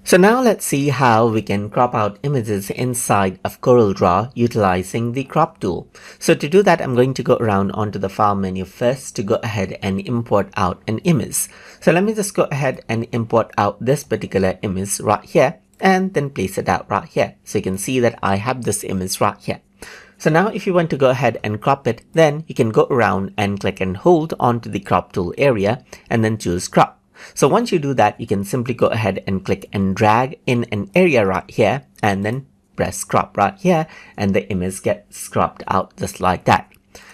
So now let's see how we can crop out images inside of Corel Draw utilizing the crop tool. So to do that, I'm going to go around onto the file menu first to go ahead and import out an image. So let me just go ahead and import out this particular image right here and then place it out right here. So you can see that I have this image right here. So now if you want to go ahead and crop it, then you can go around and click and hold onto the crop tool area and then choose crop. So once you do that, you can simply go ahead and click and drag in an area right here and then press crop right here and the image gets cropped out just like that.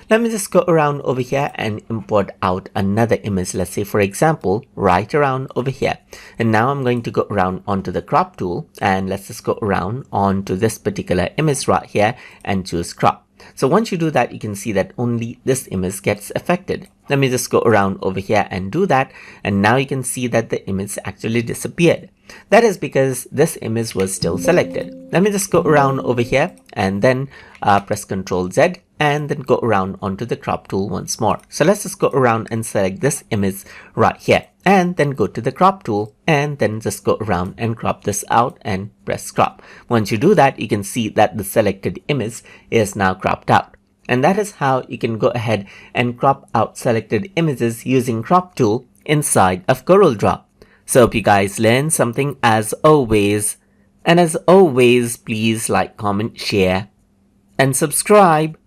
Let me just go around over here and import out another image. Let's say, for example, right around over here. And now I'm going to go around onto the crop tool and let's just go around onto this particular image right here and choose crop. So once you do that, you can see that only this image gets affected. Let me just go around over here and do that. And now you can see that the image actually disappeared. That is because this image was still selected. Let me just go around over here and then press Ctrl Z and then go around onto the crop tool once more. So let's just go around and select this image right here and then go to the crop tool and then just go around and crop this out and press crop. Once you do that, you can see that the selected image is now cropped out. And that is how you can go ahead and crop out selected images using crop tool inside of Corel Draw. So hope you guys learned something as always. And as always, please like, comment, share, and subscribe.